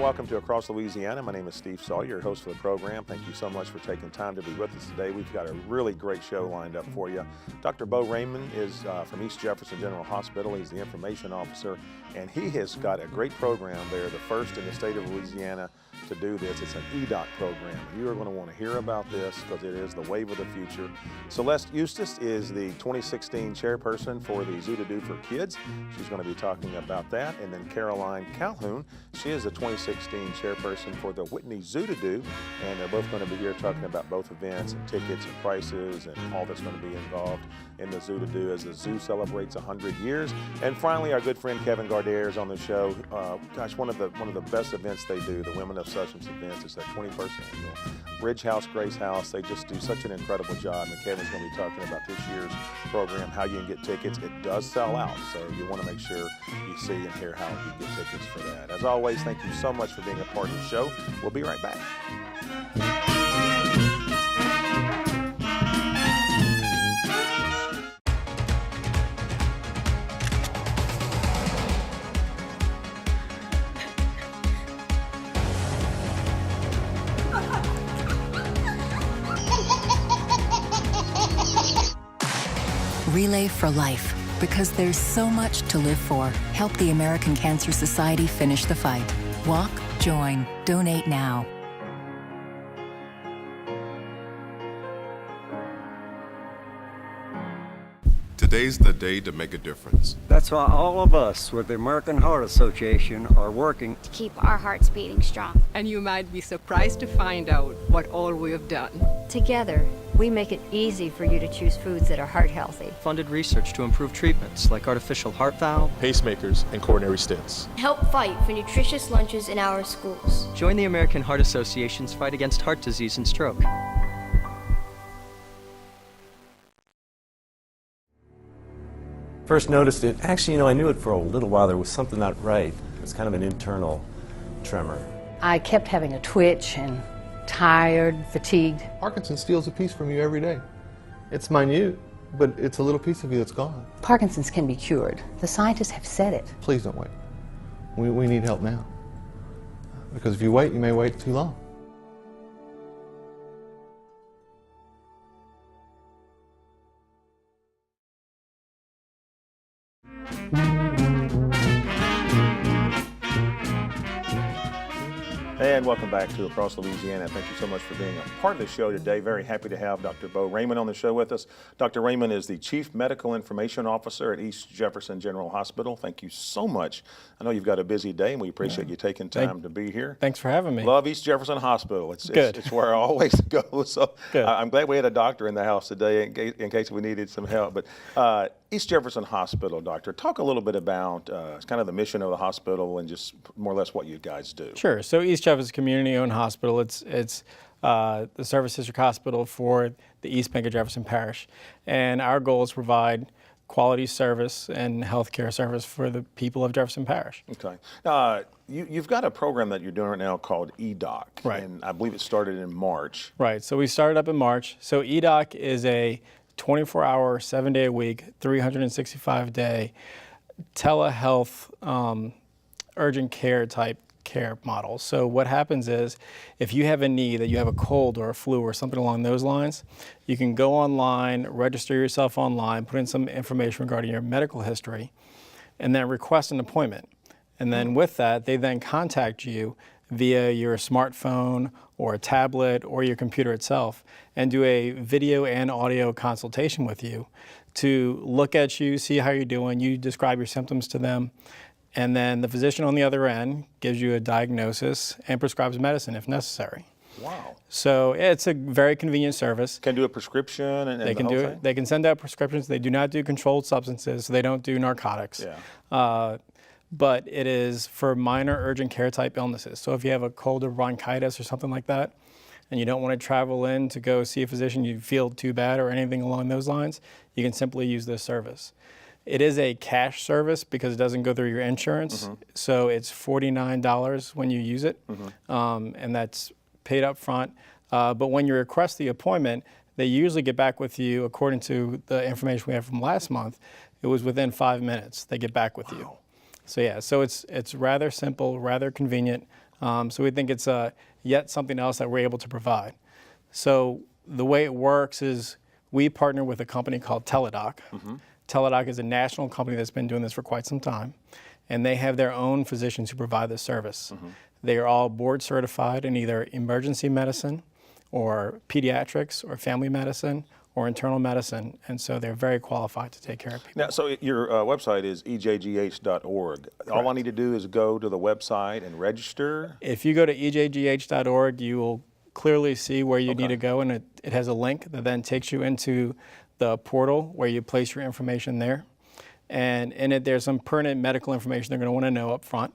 welcome to Across Louisiana. My name is Steve Sawyer, your host for the program. Thank you so much for taking time to be with us today. We've got a really great show lined up for you. Dr. Beau Raymond is from East Jefferson General Hospital. He's the information officer, and he has got a great program there, the first in the state of Louisiana to do this. It's an EDOC program. You are going to want to hear about this because it is the wave of the future. Celeste Eustis is the 2016 chairperson for the Zoo to Do for Kids. She's going to be talking about that. And then Calhoun, she is the 2016 chairperson for the Whitney Zoo to Do, and they're both going to be here talking about both events and tickets and prices and all that's going to be involved in the Zoo to Do as the zoo celebrates 100 years. And finally, our good friend Kevin Gardere is on the show. Gosh, one of the best events they do, the Women of Substance events. It's their 21st annual Bridge House, Grace House. They just do such an incredible job, and Kevin's going to be talking about this year's program, how you can get tickets. It does sell out, so you want to make sure you see and hear how you get tickets for that. As always, thank you so much for being a part of the show. We'll be right back. Relay for life, because there's so much to live for. Help the American Cancer Society finish the fight. Walk, join, donate now. Today's the day to make a difference. That's why all of us with the American Heart Association are working to keep our hearts beating strong. And you might be surprised to find out what all we have done. Together, we make it easy for you to choose foods that are heart healthy. Funded research to improve treatments like artificial heart valve, pacemakers, and coronary stents. Help fight for nutritious lunches in our schools. Join the American Heart Association's fight against heart disease and stroke. First noticed it, actually, I knew it for a little while. There was something not right. It was kind of an internal tremor. I kept having a twitch and tired, fatigued. Parkinson's steals a piece from you every day. It's minute, but it's a little piece of you that's gone. Parkinson's can be cured. The scientists have said it. Please don't wait. We need help now. Because if you wait, you may wait too long. And welcome back to Across Louisiana. Thank you so much for being a part of the show today. Very happy to have Dr. Beau Raymond on the show with us. Dr. Raymond is the Chief Medical Information Officer at East Jefferson General Hospital. Thank you so much. I know you've got a busy day, and we appreciate you taking time to be here. Thanks for having me. Love East Jefferson Hospital. It's where I always go. So I'm glad we had a doctor in the house today in case we needed some help. But East Jefferson Hospital, Doctor, talk a little bit about kind of the mission of the hospital and just more or less what you guys do. Sure. So East Jefferson community-owned hospital. It's the service district hospital for the East Bank of Jefferson Parish, and our goal is to provide quality service and healthcare service for the people of Jefferson Parish. Okay. You've got a program that you're doing right now called EDOC, right? And I believe it started in March. Right. So we started up in March. So EDOC is a 24-hour, 7-day-a-week, 365-day telehealth urgent care type care model. So what happens is if you have a need, that you have a cold or a flu or something along those lines, you can go online, register yourself online, put in some information regarding your medical history, and then request an appointment. And then with that, they then contact you via your smartphone or a tablet or your computer itself and do a video and audio consultation with you to look at you, see how you're doing, you describe your symptoms to them, and then the physician on the other end gives you a diagnosis and prescribes medicine if necessary. Wow. So it's a very convenient service. Can do a prescription and they can do it. They can send out prescriptions. They do not do controlled substances, so they don't do narcotics. Yeah. But it is for minor urgent care type illnesses. So if you have a cold or bronchitis or something like that, and you don't want to travel in to go see a physician, you feel too bad or anything along those lines, you can simply use this service. It is a cash service because it doesn't go through your insurance. Mm-hmm. So it's $49 when you use it, and that's paid up front. But when you request the appointment, they usually get back with you, according to the information we have from last month, it was within 5 minutes they get back with you. So yeah, so it's rather simple, rather convenient. So we think it's yet something else that we're able to provide. So the way it works is we partner with a company called Teladoc. Teladoc is a national company that's been doing this for quite some time, and they have their own physicians who provide this service. They are all board certified in either emergency medicine or pediatrics or family medicine or internal medicine, and so they're very qualified to take care of people. Now, so your website is ejgh.org. All I need to do is go to the website and register? If you go to ejgh.org, you will clearly see where you need to go, and it has a link that then takes you into the portal where you place your information there. And in it, there's some pertinent medical information they're going to want to know up front.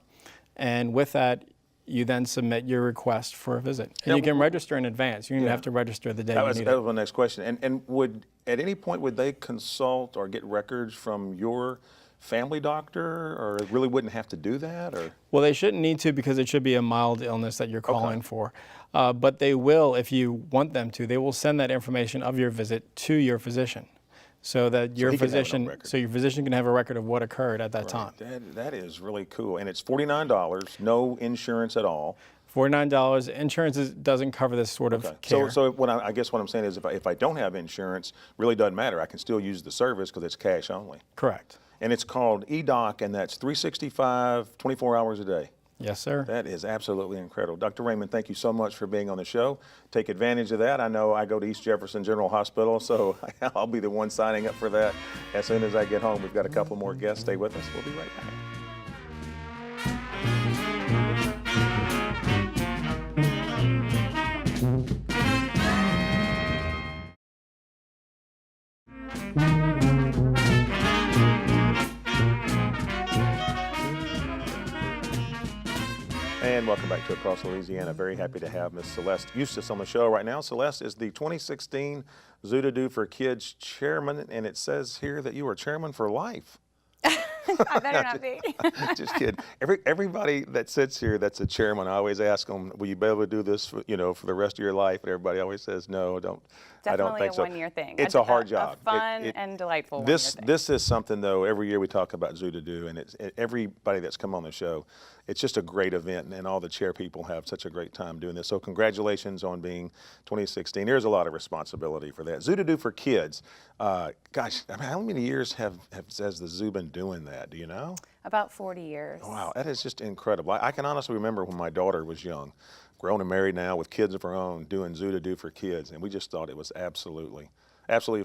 And with that, you then submit your request for a visit. And you can register in advance. You don't even have to register the day you need it. That was my next question. And would, at any point, would they consult or get records from your family doctor, or really wouldn't have to do that? Or? Well, they shouldn't need to, because it should be a mild illness that you're calling for. But they will, if you want them to, they will send that information of your visit to your physician, so that your physician can have a record of what occurred at that time. That is really cool. And it's $49, no insurance at all. $49. Insurance doesn't cover this sort of care. So what I guess what I'm saying is, if I don't have insurance, really doesn't matter. I can still use the service because it's cash only. Correct. And it's called eDoc, and that's 365, 24 hours a day. Yes, sir. That is absolutely incredible. Dr. Raymond, thank you so much for being on the show. Take advantage of that. I know I go to East Jefferson General Hospital, so I'll be the one signing up for that as soon as I get home. We've got a couple more guests. Stay with us. We'll be right back. And welcome back to Across Louisiana. Very happy to have Miss Celeste Eustis on the show right now. Celeste is the 2016 Zoo to Do for Kids chairman, and it says here that you are chairman for life. I better not be. Just kidding. Everybody that sits here that's a chairman, I always ask them, will you be able to do this for the rest of your life? And everybody always says, no, I don't think so. Definitely a one-year thing. It's a hard job. A fun and delightful one-year thing. This is something, though, every year we talk about Zoo to Do, and everybody that's come on the show, it's just a great event, and all the chair people have such a great time doing this. So congratulations on being 2016. There's a lot of responsibility for that. Zoo to Do for Kids. Gosh, I mean, how many years has the zoo been doing that? Do you know? About 40 years. Wow, that is just incredible. I can honestly remember when my daughter was young, grown and married now with kids of her own, doing Zoo to Do for Kids, and we just thought it was absolutely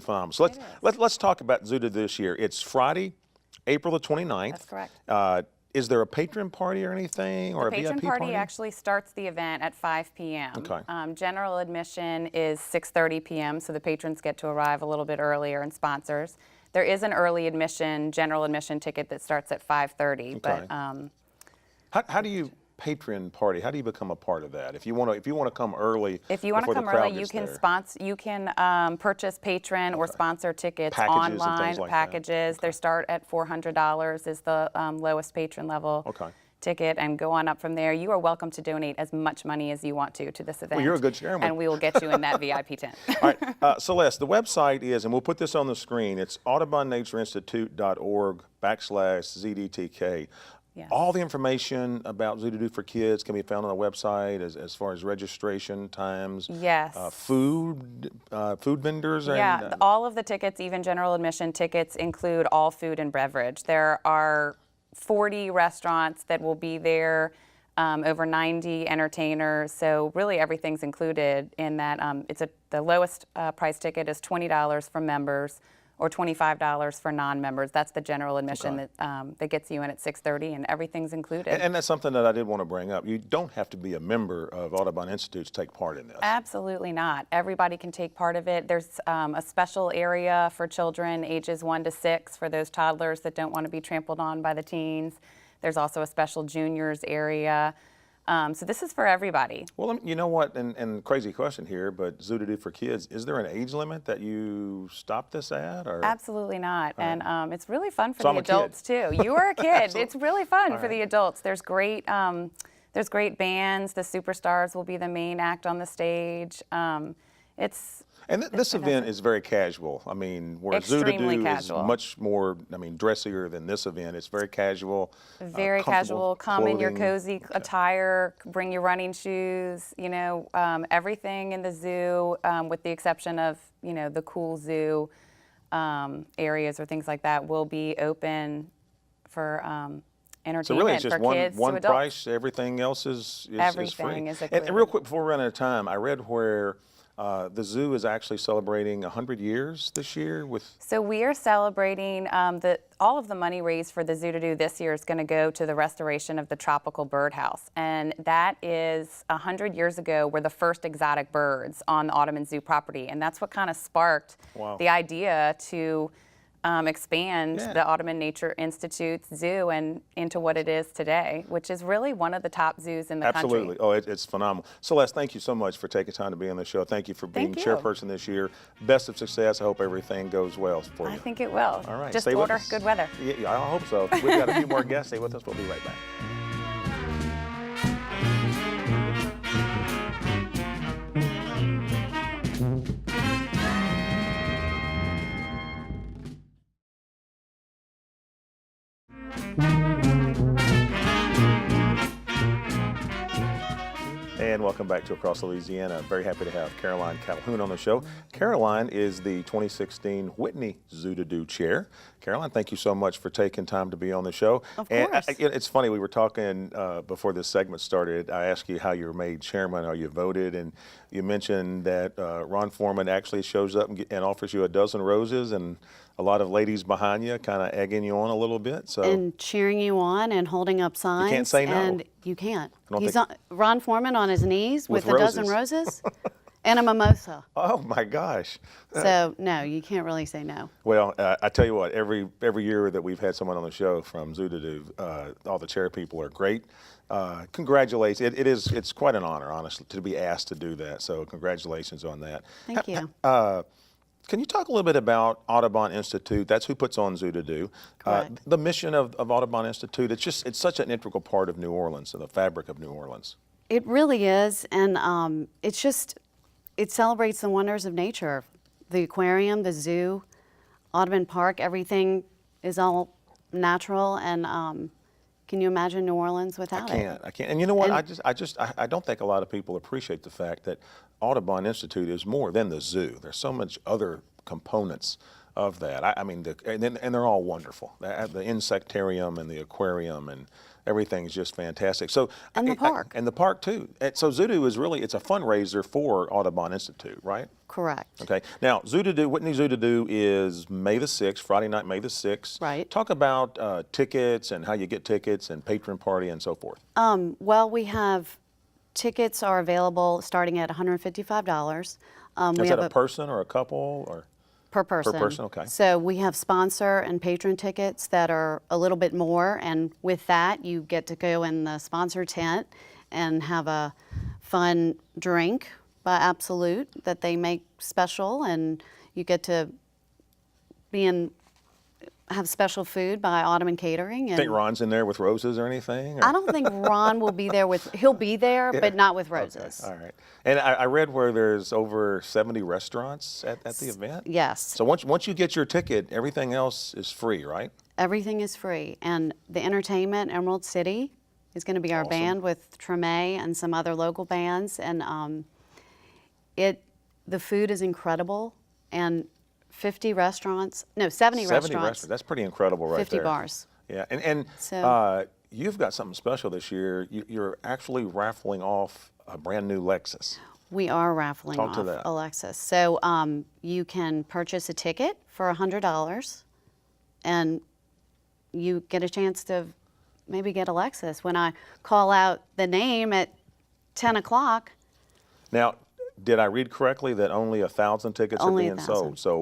fun. So let's talk about Zoo to Do this year. It's Friday, April the 29th. That's correct. Is there a patron party or anything, or a VIP party? The patron party actually starts the event at 5 p.m. Okay. General admission is 6:30 p.m., so the patrons get to arrive a little bit earlier, and sponsors. There is an early admission, general admission ticket that starts at 5:30. Okay. But how do you patron party? How do you become a part of that? If you want to come early, if you want to come early, you can purchase patron or sponsor tickets packages online. And things like packages. That. Okay. They start at $400 is the lowest patron level. Okay. Ticket, and go on up from there. You are welcome to donate as much money as you want to this event. Well, you're a good chairman. And we will get you in that VIP tent. All right, Celeste, the website is, and we'll put this on the screen, it's audubonnatureInstitute.org/ZDTK. Yes. All the information about Zoo to Do for Kids can be found on the website as far as registration times. Yes. Food vendors. Yeah, and, all of the tickets, even general admission tickets, include all food and beverage. There are 40 restaurants that will be there, over 90 entertainers. So really everything's included in that. The lowest price ticket is $20 for members, or $25 for non-members. That's the general admission that gets you in at 6:30, and everything's included. And that's something that I did want to bring up. You don't have to be a member of Audubon Institute to take part in this. Absolutely not. Everybody can take part of it. There's a special area for children ages 1 to 6 for those toddlers that don't want to be trampled on by the teens. There's also a special juniors area. So this is for everybody. Well, you know what, and crazy question here, but Zoo to Do for Kids, is there an age limit that you stop this at? Or? Absolutely not. Right. And it's really fun for so the adults too. You are a kid. It's really fun for the adults. There's great bands. The Superstars will be the main act on the stage. And this event is very casual. I mean, where Zoo to Do is much more, dressier than this event. It's very casual. Very casual. Come in your cozy attire, bring your running shoes, everything in the zoo, with the exception of, the cool zoo areas or things like that will be open for entertainment so really it's just for kids one to adults. Price, everything else is Everything free. is included. And real quick before we run out of time, I read where the zoo is actually celebrating 100 years this year with... So we are celebrating, all of the money raised for the Zoo to Do this year is going to go to the restoration of the tropical birdhouse. And that is 100 years ago were the first exotic birds on the Audubon Zoo property. And that's what kind of sparked the idea to expand the Audubon Nature Institute's zoo and into what it is today, which is really one of the top zoos in the country. Absolutely. Oh, it's phenomenal. Celeste, thank you so much for taking time to be on the show. Thank you for being chairperson this year. Best of success. I hope everything goes well for you. I think it will. All right. Just order good weather. Yeah, I hope so. We've got a few more guests. Stay with us. We'll be right back. And welcome back to Across Louisiana. Very happy to have Caroline Calhoun on the show. Caroline is the 2016 Whitney Zoo to Do Chair. Caroline, thank you so much for taking time to be on the show. Of course. And it's funny, we were talking before this segment started. I asked you how you were made chairman, how you voted, and you mentioned that Ron Foreman actually shows up and offers you a dozen roses and a lot of ladies behind you kind of egging you on a little bit. So and cheering you on and holding up signs. You can't say no. And you can't. He's on, Ron Foreman on his knees with a dozen roses and a mimosa. Oh my gosh. So no, you can't really say no. Well, I tell you what, every year that we've had someone on the show from Zoo to Do, all the chair people are great. Congratulations. It's quite an honor, honestly, to be asked to do that. So congratulations on that. Thank you. Can you talk a little bit about Audubon Institute? That's who puts on Zoo to Do. The mission of Audubon Institute, it's such an integral part of New Orleans, of the fabric of New Orleans. It really is, and it celebrates the wonders of nature. The aquarium, the zoo, Audubon Park, everything is all natural, and can you imagine New Orleans without it? I can't. And you know what? I don't think a lot of people appreciate the fact that Audubon Institute is more than the zoo. There's so much other components of that. And they're all wonderful. The insectarium and the aquarium and everything's just fantastic. So and the park. And the park too. So Zoo to Do is really, it's a fundraiser for Audubon Institute, right? Correct. Okay. Now, Zoo to Do, Whitney Zoo to Do is May the 6th, Friday night, May the 6th. Right. Talk about tickets and how you get tickets and patron party and so forth. Well, we have tickets are available starting at $155. Is that a person or a couple or? Per person. Per person, okay. So we have sponsor and patron tickets that are a little bit more, and with that you get to go in the sponsor tent and have a fun drink by Absolute that they make special, and you get to have special food by Audubon Catering. And think Ron's in there with roses or anything? Or? I don't think Ron will be there he'll be there, but not with roses. Okay. All right. And I read where there's over 70 restaurants at the event? Yes. So once you get your ticket, everything else is free, right? Everything is free. And the entertainment, Emerald City, is going to be our band with Treme and some other local bands. And the food is incredible. And 70 restaurants. That's pretty incredible right 50 there. 50 bars. Yeah, and so, you've got something special this year. You're actually raffling off a brand new Lexus. We are raffling off a Lexus. So you can purchase a ticket for $100 and you get a chance to maybe get a Lexus. When I call out the name at 10 o'clock. Now, did I read correctly that only 1,000 tickets are being sold? So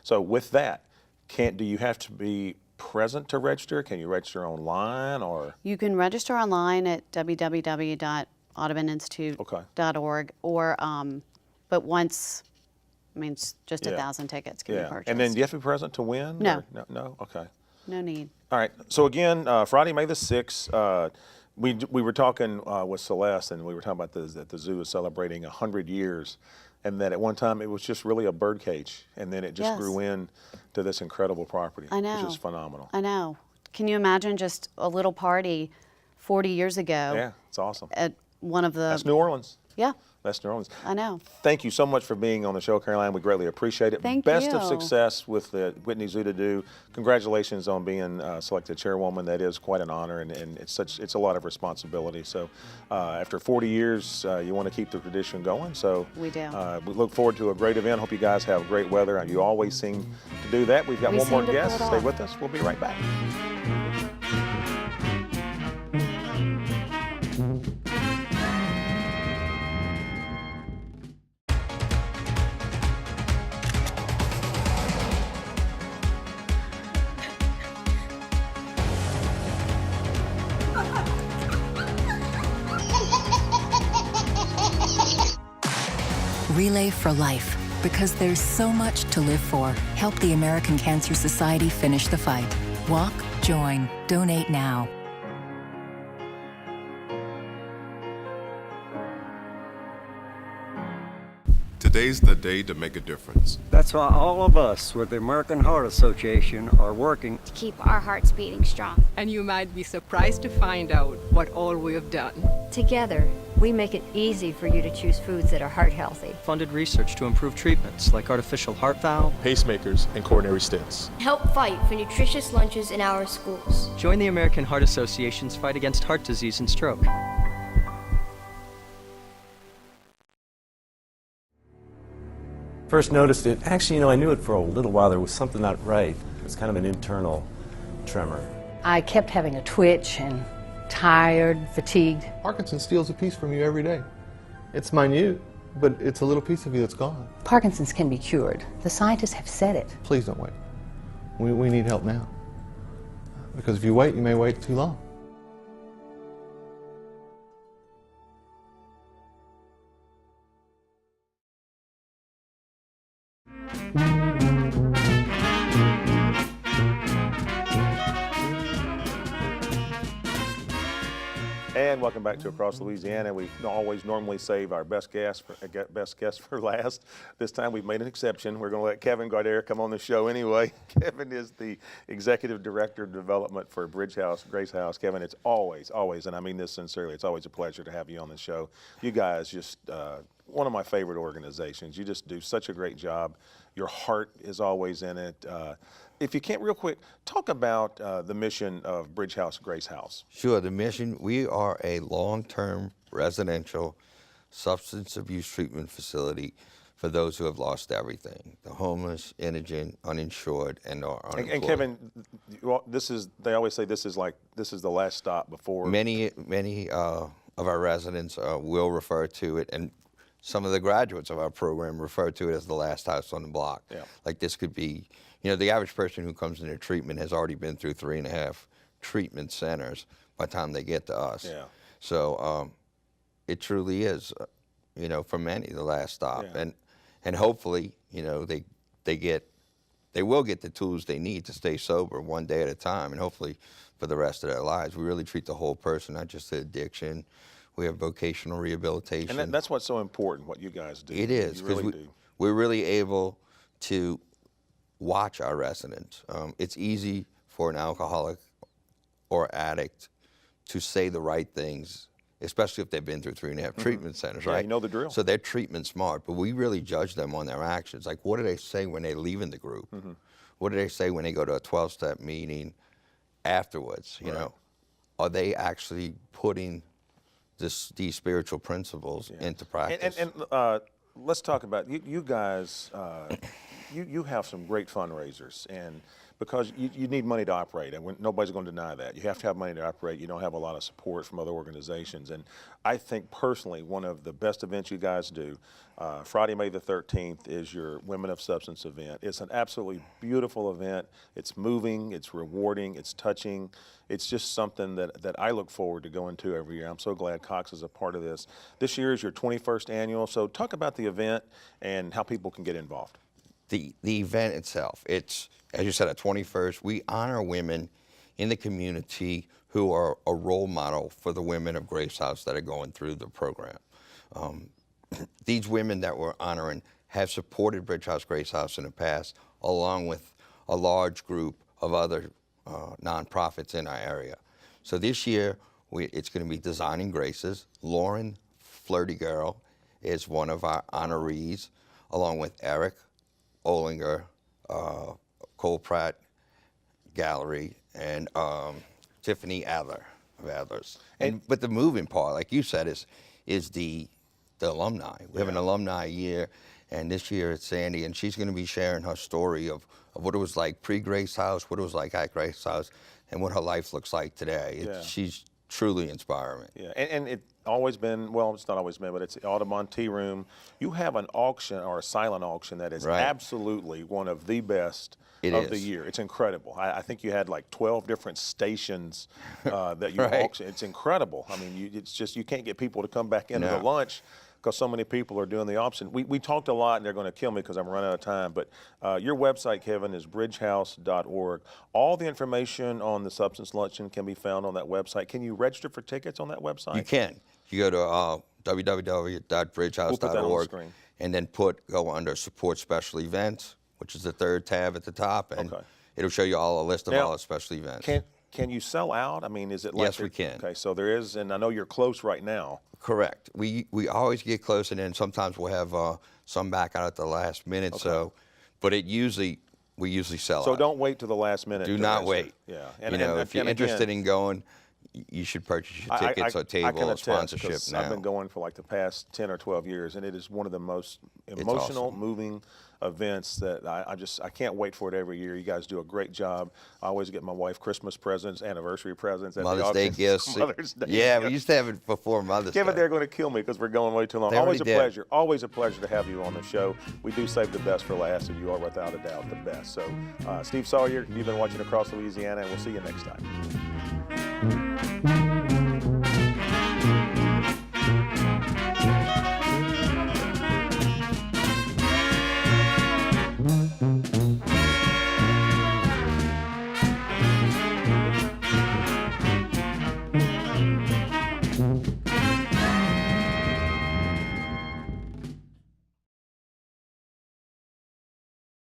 so with that, do you have to be present to register? Can you register online or? You can register online at www.audubоninstitute.org or, but once, it's just 1,000 tickets can be purchased. And then do you have to be present to win? No. No? Okay. No need. All right. So again, Friday, May the 6th, we were talking with Celeste, and we were talking about that the zoo is celebrating 100 years, and that at one time it was just really a bird cage, and then it just grew in to this incredible property, I know. which is phenomenal. I know. Can you imagine just a little party 40 years ago? Yeah, it's awesome. At one of the... That's New Orleans. Yeah. That's New Orleans. I know. Thank you so much for being on the show, Caroline. We greatly appreciate it. Thank Best you. of success with the Whitney Zoo to Do. Congratulations on being selected chairwoman. That is quite an honor, and it's a lot of responsibility. So after 40 years, you want to keep the tradition going. So we do. We look forward to a great event. Hope you guys have great weather. You always seem to do that. We've got one more guest. Stay with us. We'll be right back. Relay for Life. Because there's so much to live for. Help the American Cancer Society finish the fight. Walk, join, donate now. Today's the day to make a difference. That's why all of us with the American Heart Association are working to keep our hearts beating strong. And you might be surprised to find out what all we have done. Together, we make it easy for you to choose foods that are heart healthy. Funded research to improve treatments like artificial heart valve, pacemakers, and coronary stents. Help fight for nutritious lunches in our schools. Join the American Heart Association's fight against heart disease and stroke. First noticed it, actually, I knew it for a little while. There was something not right. It was kind of an internal tremor. I kept having a twitch and tired, fatigued. Parkinson's steals a piece from you every day. It's minute, but it's a little piece of you that's gone. Parkinson's can be cured. The scientists have said it. Please don't wait. We need help now. Because if you wait, you may wait too long. And welcome back to Across Louisiana. We always normally save our best guest for last. This time we've made an exception. We're going to let Kevin Gardere come on the show anyway. Kevin is the Executive Director of Development for Bridge House, Grace House. Kevin, it's always, and I mean this sincerely, it's always a pleasure to have you on the show. You guys just, one of my favorite organizations. You just do such a great job. Your heart is always in it. If you can't, real quick, talk about the mission of Bridge House, Grace House. Sure, the mission, we are a long-term residential substance abuse treatment facility for those who have lost everything, the homeless, indigent, uninsured, and are unemployed. And Kevin, they always say this is the last stop before. Many of our residents will refer to it, and some of the graduates of our program refer to it as the last house on the block. Yeah. Like this could be, the average person who comes into treatment has already been through 3.5 treatment centers by the time they get to us. Yeah. So it truly is, for many, the last stop. Yeah. And hopefully, they will get the tools they need to stay sober one day at a time, and hopefully for the rest of their lives. We really treat the whole person, not just the addiction. We have vocational rehabilitation. And that's what's so important, what you guys do. It is, because we're really able to watch our residents. It's easy for an alcoholic or addict to say the right things, especially if they've been through 3.5 treatment centers, right? You know the drill. So they're treatment smart, but we really judge them on their actions. Like, what do they say when they leave in the group? What do they say when they go to a 12-step meeting afterwards? Are they actually putting these spiritual principles into practice? And let's talk about you guys. You have some great fundraisers, and because you need money to operate, and nobody's going to deny that. You have to have money to operate. You don't have a lot of support from other organizations, and I think personally one of the best events you guys do, Friday, May the 13th, is your Women of Substance event. It's an absolutely beautiful event. It's moving, it's rewarding, it's touching. It's just something that I look forward to going to every year. I'm so glad Cox is a part of this. This year is your 21st annual, so talk about the event and how people can get involved. The event itself, it's, as you said, at 21st, we honor women in the community who are a role model for the women of Grace House that are going through the program. these women that we're honoring have supported Bridge House Grace House in the past, along with a large group of other nonprofits in our area. So this year, it's going to be Designing Graces. Lauren Flirty Girl is one of our honorees, along with Eric Olinger, Cole Pratt Gallery, and Tiffany Adler of Adlers. But the moving part, like you said, is the alumni. We have an alumni year, and this year it's Sandy, and she's going to be sharing her story of what it was like pre-Grace House, what it was like at Grace House, and what her life looks like today. She's truly inspiring. Yeah, and it's always been, well, it's not always been, but it's the Audubon Tea Room. You have an auction, or a silent auction, that is absolutely one of the best of the year. It's incredible. I think you had like 12 different stations that you auction. It's incredible. I mean, it's just, you can't get people to come back into the lunch because so many people are doing the auction. We talked a lot, and they're going to kill me because I'm running out of time, but your website, Kevin, is bridgehouse.org. All the information on the substance luncheon can be found on that website. Can you register for tickets on that website? You can. You go to www.bridgehouse.org and then go under Support Special Events, which is the third tab at the top, and it'll show you all a list of all the special events. Can you sell out? I mean, is it like... Yes, we can. Okay, so there is, and I know you're close right now. Correct. We always get close, and then sometimes we'll have some back out at the last minute. So, but we usually sell out. So don't wait to the last minute. Do not wait. Yeah. If you're interested in going, you should purchase your tickets or table or sponsorship now. I've been going for like the past 10 or 12 years, and it is one of the most emotional, moving events that I can't wait for it every year. You guys do a great job. I always get my wife Christmas presents, anniversary presents, Mother's Day gifts. Mother's Day yeah, gifts. we used to have it before Mother's Day. They're going to kill me because we're going way too long. Always a pleasure. Always a pleasure to have you on the show. We do save the best for last, and you are without a doubt the best. So, Steve Sawyer, you've been watching Across Louisiana, and we'll see you next time.